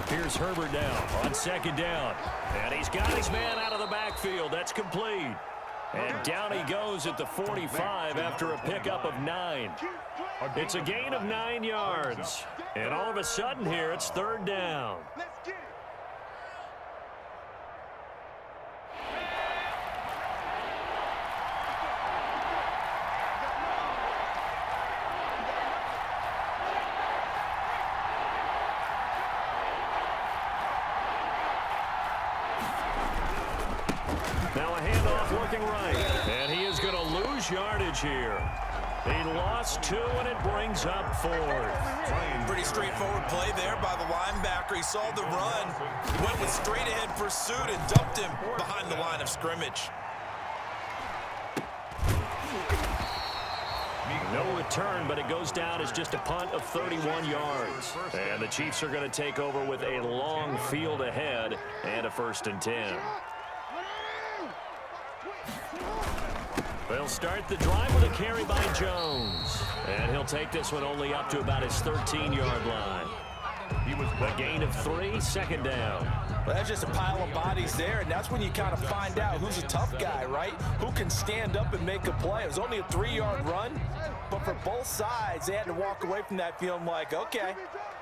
Here's Herbert now on second down. And he's got his man out of the backfield. That's complete. And down he goes at the 45 after a pickup of 9. It's a gain of 9 yards. And all of a sudden here, it's third down. Now a handoff looking right. And he is going to lose yardage here. He lost 2, and it brings up 4th. Pretty straightforward play there by the linebacker. He saw the run, went with straight-ahead pursuit, and dumped him behind the line of scrimmage. No return, but it goes down as just a punt of 31 yards. And the Chiefs are going to take over with a long field ahead and a 1st and 10. They'll start the drive with a carry by Jones. And he'll take this one only up to about his 13-yard line. A gain of 3, second down. Well, that's just a pile of bodies there, and that's when you kind of find out who's a tough guy, right? Who can stand up and make a play. It was only a 3-yard run, but for both sides, they had to walk away from that feeling like, okay,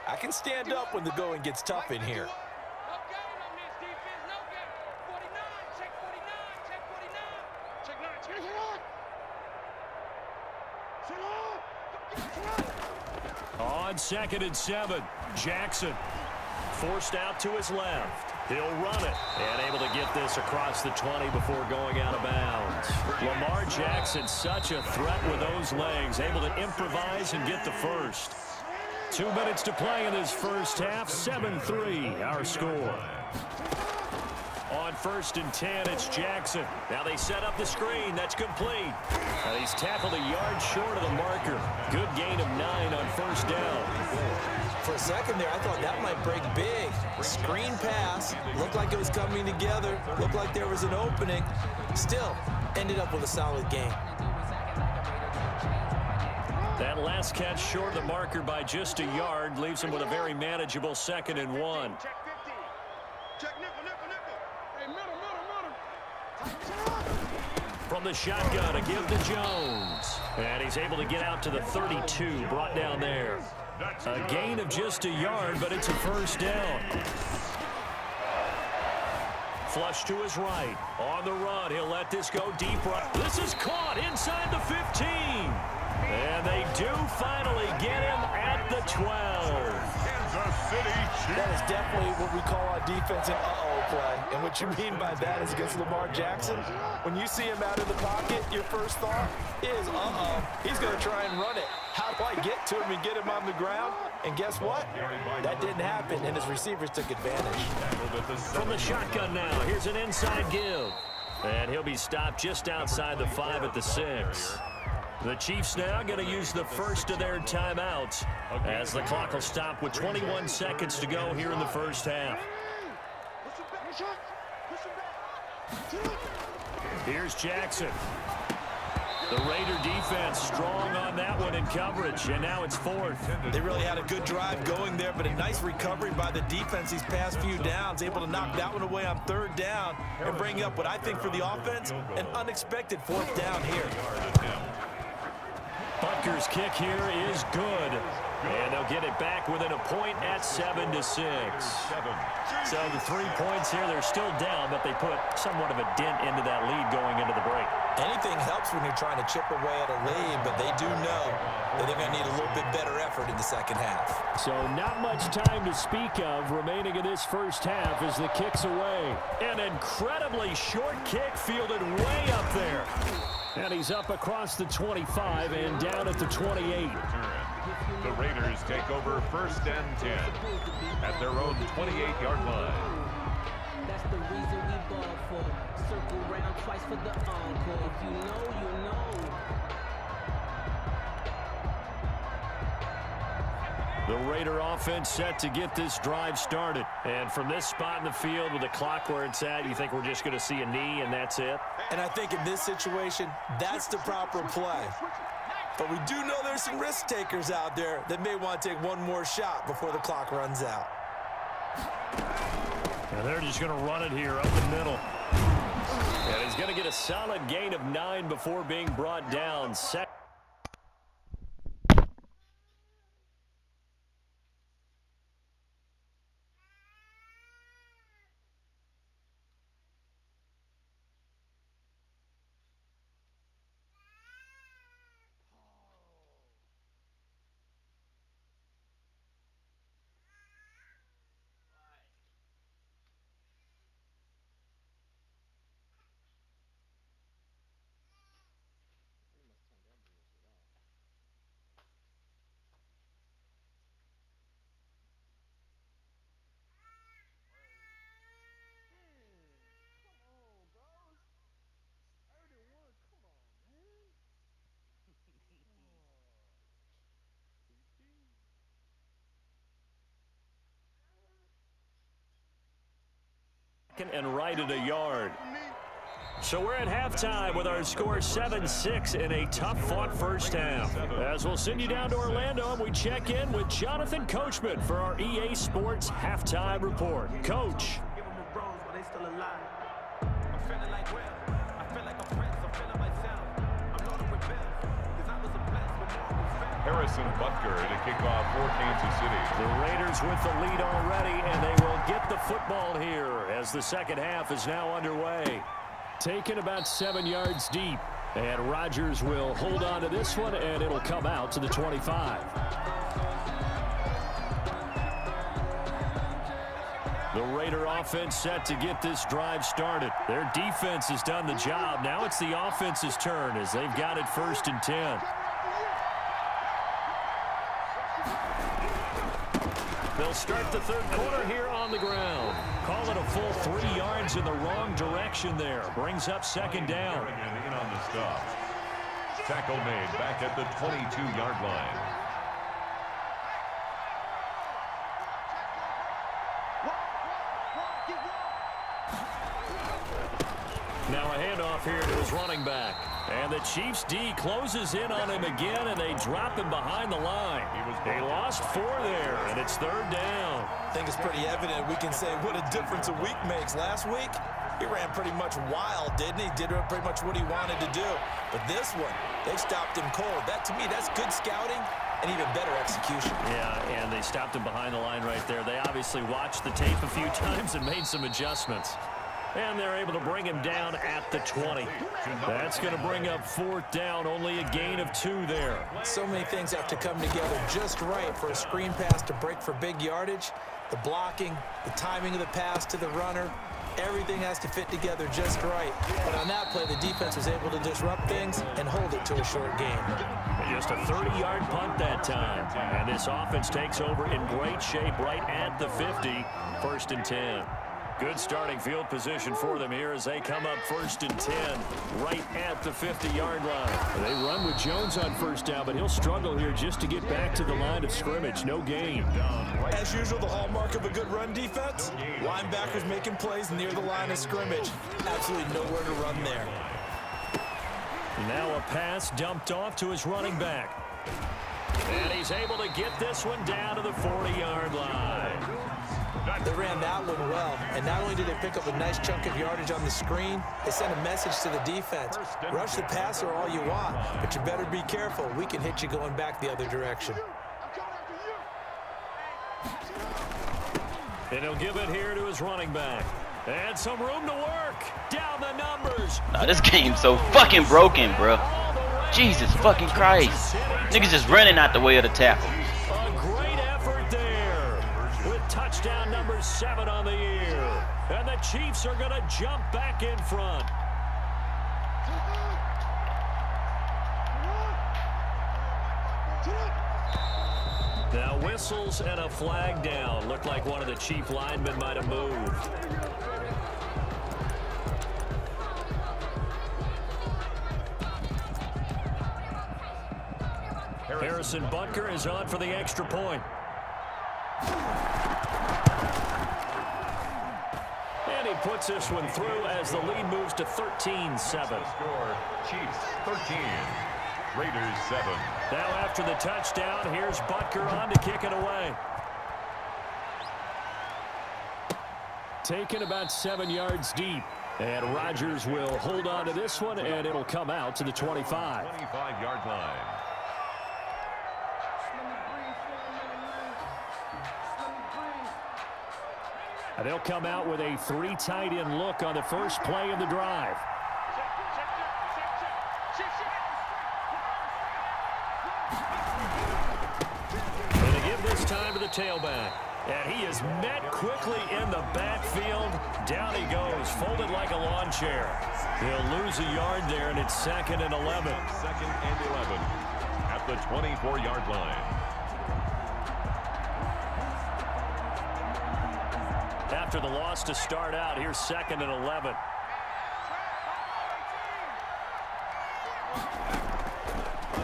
I can stand up when the going gets tough in here. On 2nd and 7, Jackson forced out to his left. He'll run it and able to get this across the 20 before going out of bounds. Lamar Jackson, such a threat with those legs, able to improvise and get the first. 2 minutes to play in this first half, 7-3 our score. On 1st and 10, it's Jackson. Now they set up the screen. That's complete. And he's tackled a yard short of the marker. Good gain of 9 on 1st down. For a second there, I thought that might break big. Screen pass. Looked like it was coming together. Looked like there was an opening. Still, ended up with a solid gain. That last catch short of the marker by just a yard leaves him with a very manageable 2nd and 1. From the shotgun, a give to Jones. And he's able to get out to the 32, brought down there. A gain of just a yard, but it's a 1st down. Flush to his right. On the run, he'll let this go deep right. This is caught inside the 15. And they do finally get him at the 12. That is definitely what we call our defense an uh-oh play. And what you mean by that is against Lamar Jackson, when you see him out of the pocket, your first thought is, uh-oh, he's going to try and run it. How do I get to him and get him on the ground? And guess what? That didn't happen, and his receivers took advantage. From the shotgun now, here's an inside give. And he'll be stopped just outside the 5 at the 6. The Chiefs now going to use the first of their timeouts as the clock will stop with 21 seconds to go here in the first half. Here's Jackson. The Raider defense strong on that one in coverage, and now it's 4th. They really had a good drive going there, but a nice recovery by the defense these past few downs, able to knock that one away on 3rd down and bring up what I think for the offense, an unexpected 4th down here. Butker's kick here is good. And they'll get it back within a point at 7-6. So the 3 points here, they're still down, but they put somewhat of a dent into that lead going into the break. Anything helps when you're trying to chip away at a lead, but they do know that they're going to need a little bit better effort in the second half. So not much time to speak of remaining in this first half as the kick's away. An incredibly short kick fielded way up there. And he's up across the 25 and down at the 28. The Raiders take over 1st and 10 at their own 28-yard line. That's the reason we ball for. Circle round twice for the encore. If you know, you know. The Raider offense set to get this drive started. And from this spot in the field with the clock where it's at, you think we're just going to see a knee and that's it? And I think in this situation, that's the proper play. But we do know there's some risk takers out there that may want to take one more shot before the clock runs out. And they're just going to run it here up the middle. And he's going to get a solid gain of 9 before being brought down. And right at a yard. So we're at halftime with our score 7-6 in a tough-fought first half. As we'll send you down to Orlando, and we check in with Jonathan Coachman for our EA Sports Halftime Report. Coach. Harrison Butker to kick off for Kansas City. The Raiders with the lead already, and they will get the football here as the second half is now underway. Taken about 7 yards deep, and Rodgers will hold on to this one, and it'll come out to the 25. The Raider offense set to get this drive started. Their defense has done the job. Now it's the offense's turn as they've got it 1st and 10. They'll start the third quarter here on the ground. Call it a full 3 yards in the wrong direction there. Brings up 2nd down. In on the stop. Tackle made back at the 22-yard line. Now a handoff here to his running back. And the Chiefs D closes in on him again, and they drop him behind the line. They lost 4 there, and it's 3rd down. I think it's pretty evident. We can say what a difference a week makes. Last week, he ran pretty much wild, didn't he? Did pretty much what he wanted to do. But this one, they stopped him cold. That, to me, that's good scouting and even better execution. Yeah, and they stopped him behind the line right there. They obviously watched the tape a few times and made some adjustments. And they're able to bring him down at the 20. That's going to bring up 4th down, only a gain of 2 there. So many things have to come together just right for a screen pass to break for big yardage. The blocking, the timing of the pass to the runner, everything has to fit together just right. But on that play, the defense was able to disrupt things and hold it to a short gain. Just a 30-yard punt that time. And this offense takes over in great shape right at the 50, 1st and 10. Good starting field position for them here as they come up 1st and 10 right at the 50-yard line. They run with Jones on 1st down, but he'll struggle here just to get back to the line of scrimmage. No gain. As usual, the hallmark of a good run defense, linebackers making plays near the line of scrimmage. Absolutely nowhere to run there. Now a pass dumped off to his running back. And he's able to get this one down to the 40-yard line. They ran that one well, and not only did they pick up a nice chunk of yardage on the screen, they sent a message to the defense. Rush the passer all you want, but you better be careful. We can hit you going back the other direction. And he'll give it here to his running back. And some room to work. Down the numbers. Nah, this game's so fucking broken, bro. Jesus fucking Christ. Niggas just running out the way of the tackle. A great effort there with touchdown number 7 on the year. And the Chiefs are going to jump back in front. Now whistles and a flag down. Looked like one of the Chief linemen might have moved. Harrison Butker is on for the extra point. And he puts this one through as the lead moves to 13-7. Score, Chiefs 13. Raiders 7. Now after the touchdown, here's Butker on to kick it away. Taken about 7 yards deep. And Rodgers will hold on to this one, and it'll come out to the 25. 25-yard line. And they'll come out with a 3 tight end look on the first play of the drive. And they give this time to the tailback. And he is met quickly in the backfield. Down he goes, folded like a lawn chair. He'll lose a yard there, and it's 2nd and 11. 2nd and 11 at the 24-yard line. After the loss to start out, here's 2nd and 11.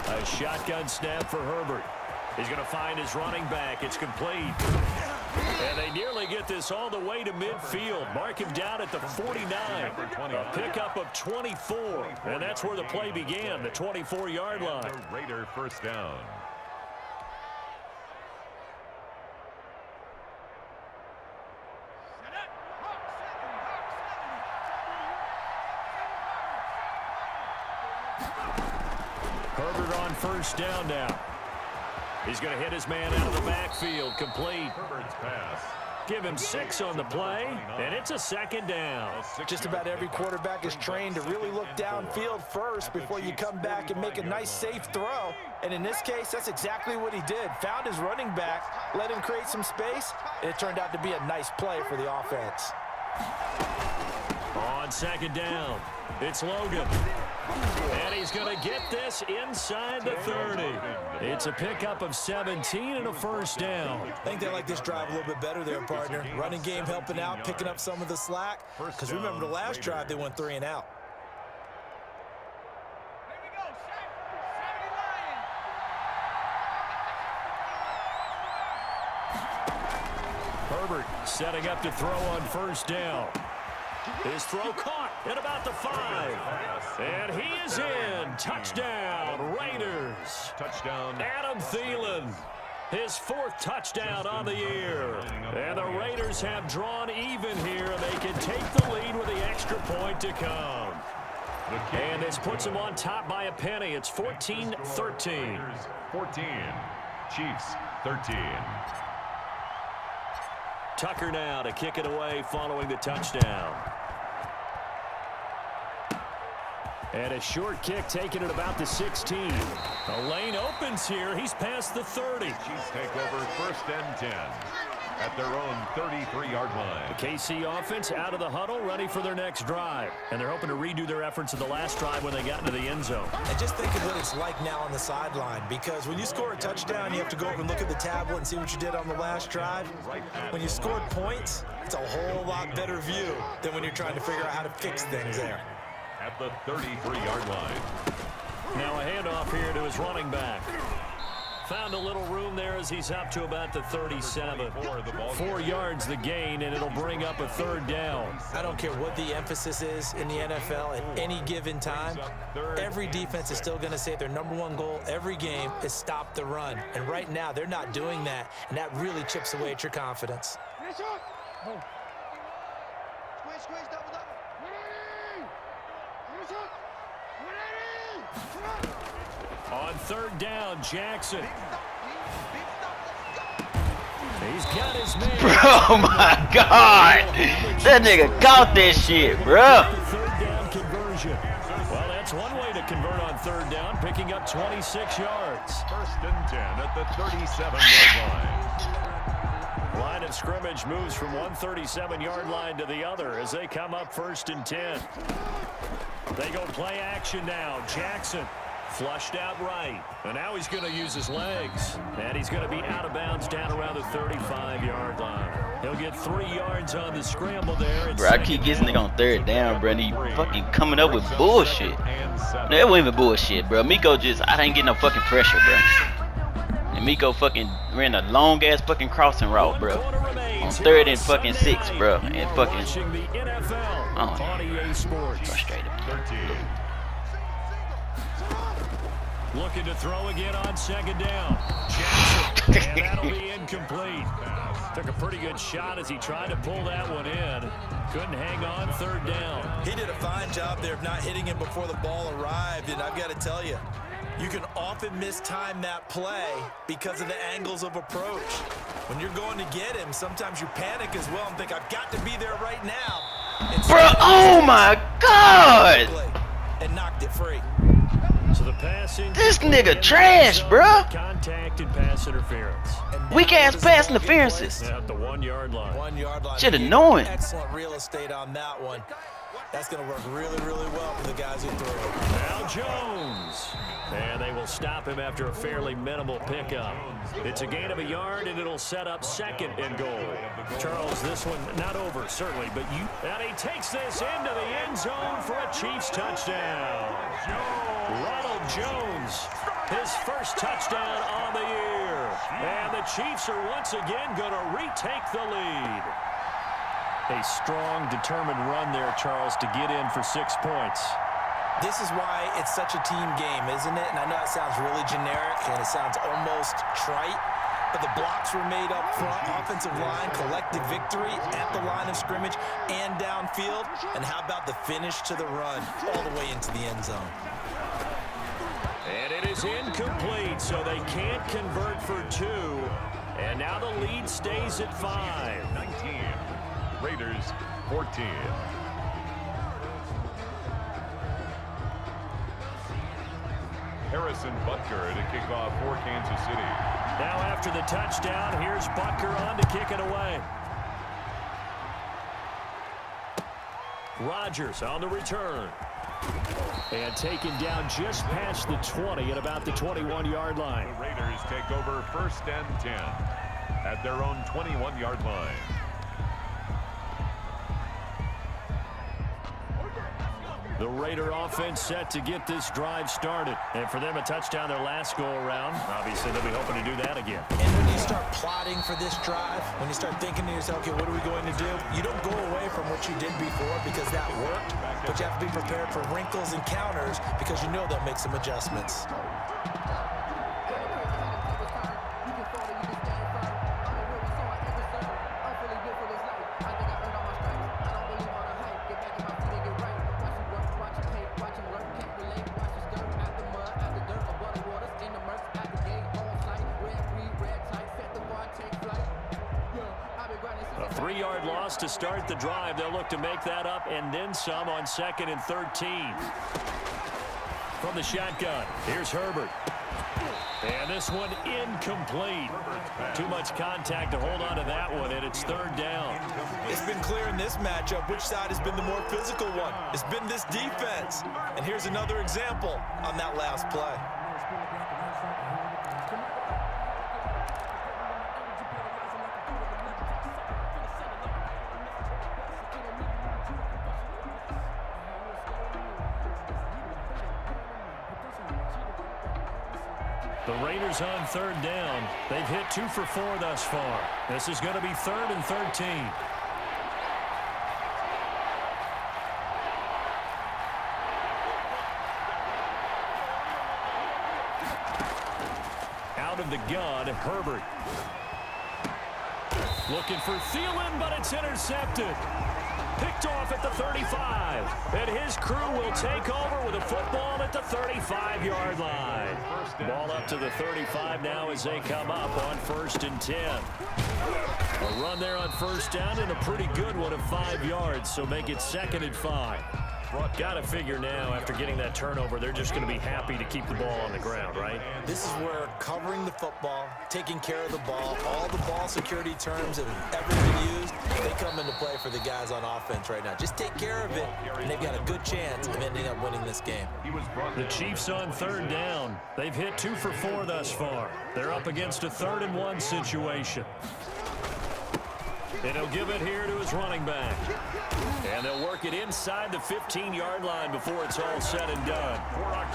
A shotgun snap for Herbert. He's going to find his running back. It's complete. And they nearly get this all the way to midfield. Mark him down at the 49. A pickup of 24. And that's where the play began, the 24-yard line. Raider first down. Herbert on first down now. He's going to hit his man out of the backfield. Complete. Herbert's pass. Give him 6 on the play, and it's a 2nd down. Just about every quarterback is trained to really look downfield first before you come back and make a nice, safe throw. And in this case, that's exactly what he did. Found his running back, let him create some space, and it turned out to be a nice play for the offense. On 2nd down, it's Logan. And he's going to get this inside the 30. It's a pickup of 17 and a first down. I think they like this drive a little bit better there, partner. Running game helping out, picking up some of the slack. Because remember the last drive, they went 3 and out. Herbert setting up to throw on first down. His throw caught at about the 5. And he is in. Touchdown, Raiders. Touchdown. Adam Thielen. His 4th touchdown on the year. And the Raiders have drawn even here. They can take the lead with the extra point to come. And this puts them on top by a penny. It's 14-13. 14. Chiefs 13. Tucker now to kick it away following the touchdown. And a short kick taken at about the 16. The lane opens here. He's past the 30. Chiefs take over 1st and 10 at their own 33-yard line. The KC offense out of the huddle, ready for their next drive. And they're hoping to redo their efforts in the last drive when they got into the end zone. And just think of what it's like now on the sideline, because when you score a touchdown, you have to go over and look at the tablet and see what you did on the last drive. When you scored points, it's a whole lot better view than when you're trying to figure out how to fix things there. At the 33-yard line. Now a handoff here to his running back. Found a little room there as he's up to about the 37. 4 yards the gain, and it'll bring up a 3rd down. I don't care what the emphasis is in the NFL at any given time. Every defense is still going to say their #1 goal every game is stop the run. And right now, they're not doing that, and that really chips away at your confidence. On 3rd down, Jackson. He's got his man. Oh my God. That nigga caught this shit, bro. 3rd down conversion. Well, that's one way to convert on 3rd down, picking up 26 yards. 1st and 10 at the 37-yard line. Line of scrimmage moves from one 37-yard line to the other as they come up 1st and 10. They go play action now. Jackson flushed out right. And now he's going to use his legs. And he's going to be out of bounds down around the 35-yard line. He'll get 3 yards on the scramble there. Bro, I keep getting nigga on 3rd down, bro. And he fucking coming up with bullshit. No, that wasn't even bullshit, bro. Miko just, I didn't get no fucking pressure, bro. And Miko fucking ran a long-ass fucking crossing route, bro. On 3rd and fucking 6, bro. And fucking, frustrated. Looking to throw again on second down. Jackson, and that'll be incomplete. Took a pretty good shot as he tried to pull that one in. Couldn't hang on third down. He did a fine job there of not hitting him before the ball arrived, and I've got to tell you, you can often mistime that play because of the angles of approach. When you're going to get him, sometimes you panic as well and think, I've got to be there right now. Bro, oh my God! And knocked it free. So the passing. This nigga trash, bro. Contact and pass interference. Weak ass pass interferences. At the 1 yard line. 1 yard line. Shit annoying. Excellent real estate on that one. That's going to work really, really well for the guys who throw it. Now Jones. And they will stop him after a fairly minimal pickup. It's a gain of a yard, and it'll set up second and goal. Charles, this one not over, certainly, but and he takes this into the end zone for a Chiefs touchdown. Ronald Jones, his first touchdown on the year. And the Chiefs are once again going to retake the lead. A strong, determined run there, Charles, to get in for 6 points. This is why it's such a team game, isn't it? And I know it sounds really generic and it sounds almost trite, but the blocks were made up front, offensive line, collective victory at the line of scrimmage and downfield. And how about the finish to the run all the way into the end zone? And it is incomplete, so they can't convert for 2. And now the lead stays at 5. 19. Raiders 14. Harrison Butker to kick off for Kansas City. Now after the touchdown, here's Butker on to kick it away. Rodgers on the return. And taken down just past the 20 at about the 21-yard line. The Raiders take over 1st and 10 at their own 21-yard line. The Raider offense set to get this drive started. And for them, a touchdown their last go-around. Obviously, they'll be hoping to do that again. And when you start plotting for this drive, when you start thinking to yourself, okay, what are we going to do? You don't go away from what you did before because that worked, but you have to be prepared for wrinkles and counters because you know they'll make some adjustments. A 3-yard loss to start the drive. They'll look to make that up and then some on 2nd and 13. From the shotgun, here's Herbert. And this one incomplete. Too much contact to hold on to that one, and it's 3rd down. It's been clear in this matchup which side has been the more physical one. It's been this defense. And here's another example on that last play. The Raiders on 3rd down. They've hit 2 for 4 thus far. This is going to be 3rd and 13. Out of the gun, Herbert. Looking for Thielen, but it's intercepted. Picked off at the 35. And his crew will take over with a football at the 35-yard line. Ball up to the 35 now as they come up on 1st and 10. A run there on 1st down and a pretty good one of 5 yards, so make it 2nd and 5. Got to figure now, after getting that turnover, they're just going to be happy to keep the ball on the ground, right? This is where covering the football, taking care of the ball, all the ball security terms that have ever been used, they come into play for the guys on offense right now. Just take care of it, and they've got a good chance of ending up winning this game. The Chiefs on 3rd down. They've hit 2 for 4 thus far. They're up against a 3rd and 1 situation. And he'll give it here to his running back. And they'll work it inside the 15-yard line before it's all said and done.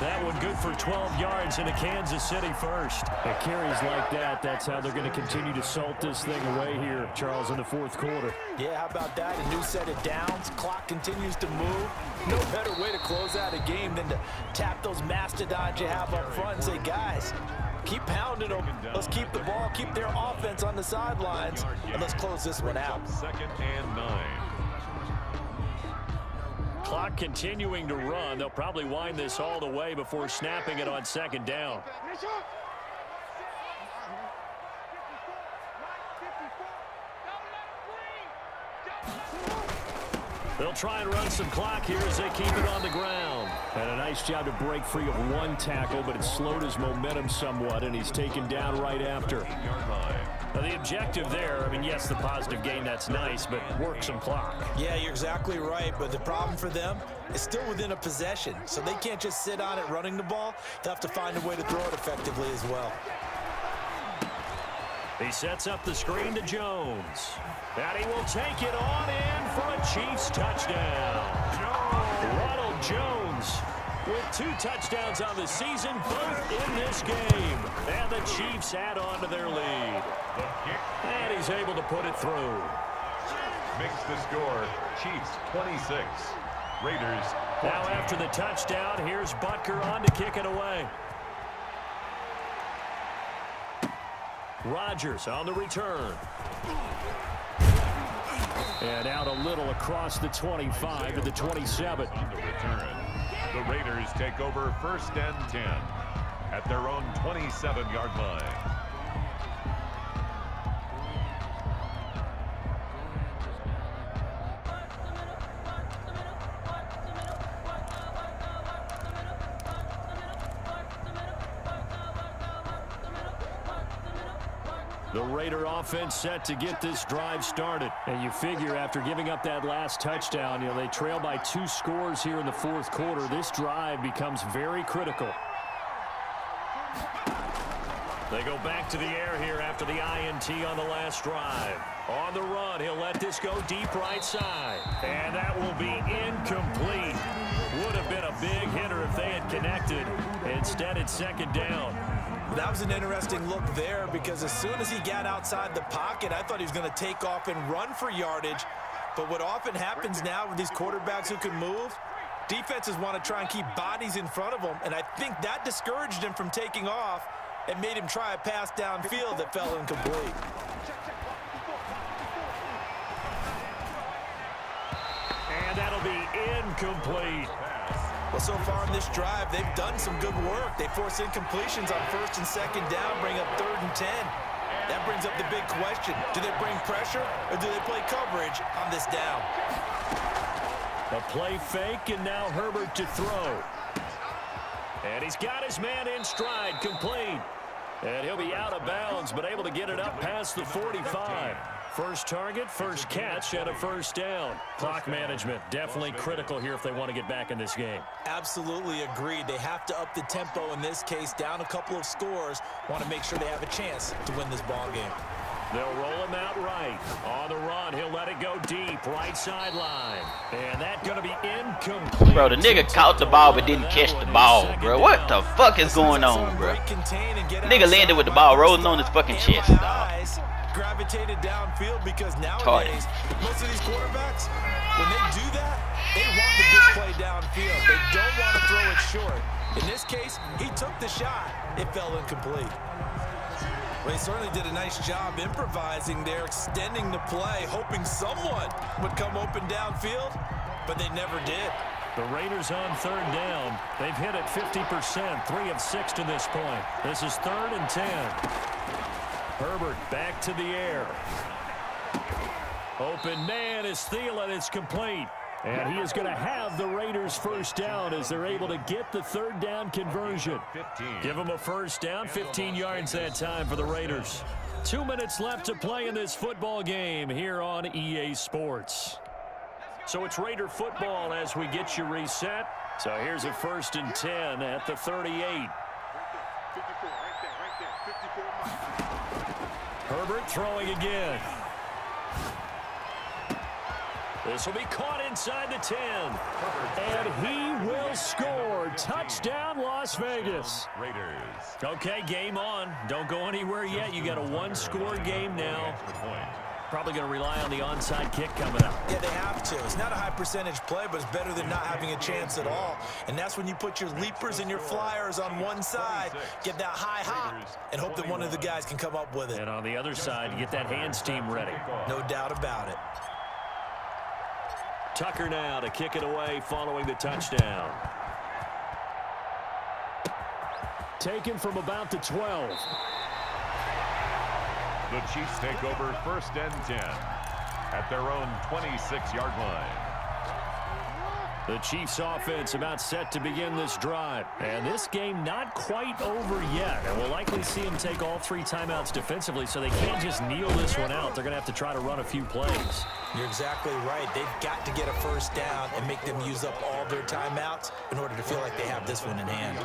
That one good for 12 yards into Kansas City first. At carries like that, that's how they're going to continue to salt this thing away here, Charles, in the fourth quarter. Yeah, how about that? A new set of downs. Clock continues to move. No better way to close out a game than to tap those mastodons you have up front and say, guys, keep pounding them. Let's keep the ball, keep their offense on the sidelines, and let's close this one out. 2nd and 9. Clock continuing to run. They'll probably wind this all the way before snapping it on 2nd down. They'll try and run some clock here as they keep it on the ground. And a nice job to break free of one tackle, but it slowed his momentum somewhat, and he's taken down right after. Now the objective there, I mean, yes, the positive gain, that's nice, but work some clock. Yeah, you're exactly right, but the problem for them is still within a possession, so they can't just sit on it running the ball. They'll have to find a way to throw it effectively as well. He sets up the screen to Jones. And he will take it on in for a Chiefs touchdown. Ronald Jones with 2 touchdowns on the season, both in this game. And the Chiefs add on to their lead. And he's able to put it through. Makes the score Chiefs 26, Raiders 14. Now after the touchdown, here's Butker on to kick it away. Rodgers on the return. And out a little across the 25 to the 27. On the return, the Raiders take over 1st and 10 at their own 27-yard line. The Raider offense set to get this drive started. And you figure after giving up that last touchdown, they trail by 2 scores here in the fourth quarter. This drive becomes very critical. They go back to the air here after the INT on the last drive. On the run, he'll let this go deep right side. And that will be incomplete. Would have been a big hitter if they had connected. Instead, it's 2nd down. That was an interesting look there because as soon as he got outside the pocket, I thought he was going to take off and run for yardage. But what often happens now with these quarterbacks who can move, defenses want to try and keep bodies in front of them, and I think that discouraged him from taking off and made him try a pass downfield that fell incomplete. And that'll be incomplete. Well, so far in this drive, they've done some good work. They force incompletions on 1st and 2nd down, bring up 3rd and 10. That brings up the big question. Do they bring pressure or do they play coverage on this down? A play fake, and now Herbert to throw. And he's got his man in stride, complete. And he'll be out of bounds, but able to get it up past the 45. First target, first catch, and a 1st down. Clock management definitely critical here if they want to get back in this game. Absolutely agreed. They have to up the tempo in this case, down a couple of scores. Want to make sure they have a chance to win this ball game. They'll roll him out right. On the run, he'll let it go deep, right sideline. And that's going to be incomplete. Bro, the nigga caught the ball but didn't catch the ball, bro. What the fuck is going on, bro? Nigga landed with the ball rolling on his fucking chest, dog. Gravitated downfield because nowadays, most of these quarterbacks, when they do that, they want the big play downfield. They don't want to throw it short. In this case, he took the shot. It fell incomplete. Well, he certainly did a nice job improvising there, extending the play, hoping someone would come open downfield, but they never did. The Raiders on 3rd down. They've hit it 50%, 3 of 6 to this point. This is 3rd and 10. Herbert back to the air. Open man is Thielen. It's complete. And he is going to have the Raiders 1st down as they're able to get the 3rd down conversion. 15. Give them a 1st down, 15 yards that time for the Raiders. 2 minutes left to play in this football game here on EA Sports. So it's Raider football as we get you reset. So here's a 1st and 10 at the 38. Herbert throwing again. This will be caught inside the 10. And he will score. Touchdown, Las Vegas. Raiders. Okay, game on. Don't go anywhere yet. You got a one-score game now. Probably going to rely on the onside kick coming up. Yeah, they have to. It's not a high percentage play, but it's better than not having a chance at all. And that's when you put your leapers and your flyers on one side, get that high hop, and hope that one of the guys can come up with it. And on the other side, you get that hands team ready. No doubt about it. Tucker now to kick it away following the touchdown. Taken from about the 12. The Chiefs take over 1st and 10 at their own 26-yard line. The Chiefs offense about set to begin this drive. And this game not quite over yet. And we'll likely see them take all 3 timeouts defensively, so they can't just kneel this one out. They're going to have to try to run a few plays. You're exactly right. They've got to get a first down and make them use up all their timeouts in order to feel like they have this one in hand.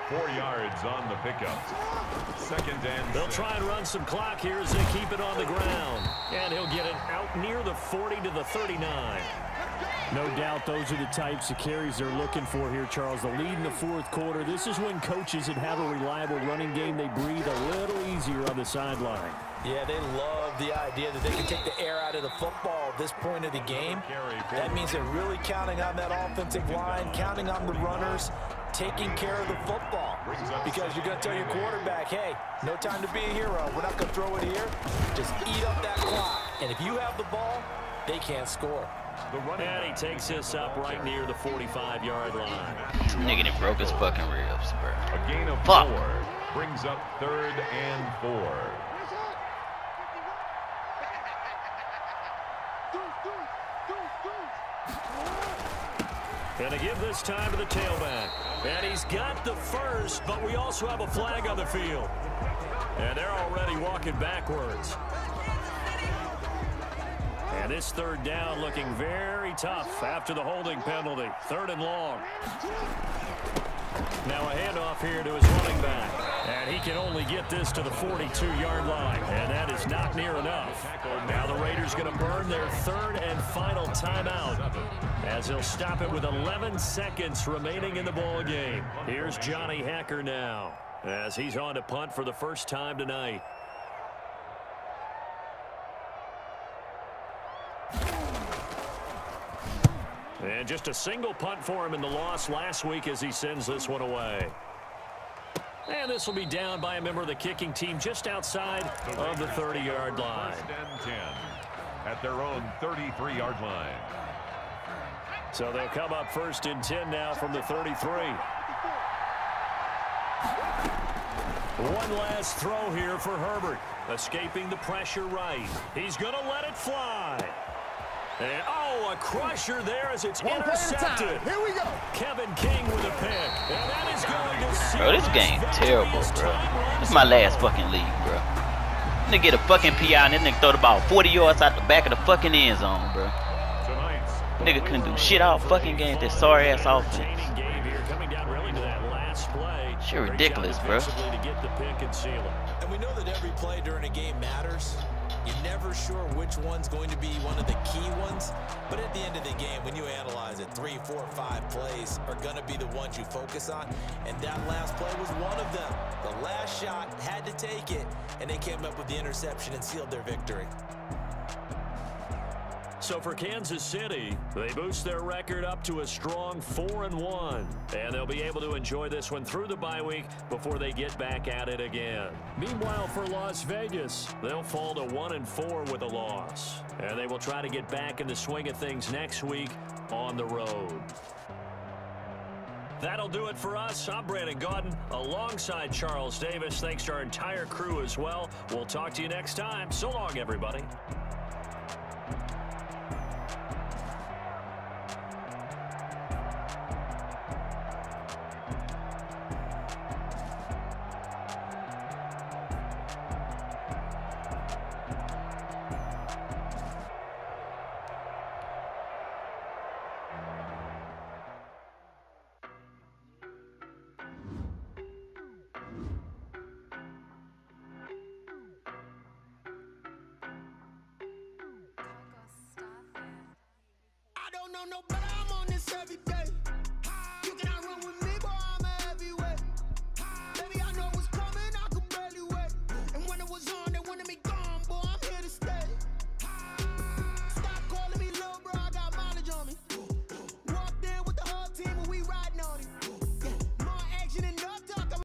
4 yards on the pickup. 2nd and They'll 6. try and run some clock here as they keep it on the ground. And he'll get it out near the 40 to the 39. No doubt those are the types of carries they're looking for here, Charles. The lead in the 4th quarter. This is when coaches that have a reliable running game, they breathe a little easier on the sideline. Yeah, they love the idea that they can take the air out of the football at this point of the game. That means they're really counting on that offensive line, counting on the runners, taking care of the football. Because you're going to tell your quarterback, hey, no time to be a hero. We're not going to throw it here. Just eat up that clock. And if you have the ball, they can't score. And he takes this up right near the 45-yard line. Nigga done broke his fucking ribs, bro. A gain of Fuck. 4 brings up 3rd and 4. And to give this time to the tailback. And he's got the first, but we also have a flag on the field. And they're already walking backwards. And this 3rd down looking very tough after the holding penalty. 3rd and long. Now a handoff here to his running back. And he can only get this to the 42-yard line. And that is not near enough. Now the Raiders going to burn their 3rd and final timeout, as they'll stop it with 11 seconds remaining in the ball game. Here's Johnny Hacker now, as he's on to punt for the first time tonight. And just a single punt for him in the loss last week as he sends this one away. And this will be down by a member of the kicking team just outside of the 30-yard line. 1st and 10 at their own 33-yard line. So they'll come up 1st and 10 now from the 33. One last throw here for Herbert. Escaping the pressure right. He's going to let it fly. And, oh, a crusher there as it's intercepted. Here we go. Kevin King with a pick. And that is going to seal Bro, this game terrible, bro. This is my last fucking league, bro. Nigga get a fucking PI and then nigga throw the ball 40 yards out the back of the fucking end zone, bro. Nigga couldn't do shit all fucking game with this sorry ass offense. Shit ridiculous, bro. And we know that every play during a game matters. You're never sure which one's going to be one of the key ones. But at the end of the game, when you analyze it, 3, 4, 5 plays are going to be the ones you focus on. And that last play was one of them. The last shot had to take it, and they came up with the interception and sealed their victory. So for Kansas City, they boost their record up to a strong 4-1. And they'll be able to enjoy this one through the bye week before they get back at it again. Meanwhile, for Las Vegas, they'll fall to 1-4 with a loss. And they will try to get back in the swing of things next week on the road. That'll do it for us. I'm Brandon Gaudin alongside Charles Davis. Thanks to our entire crew as well. We'll talk to you next time. So long, everybody. don't know better, I'm on this every day.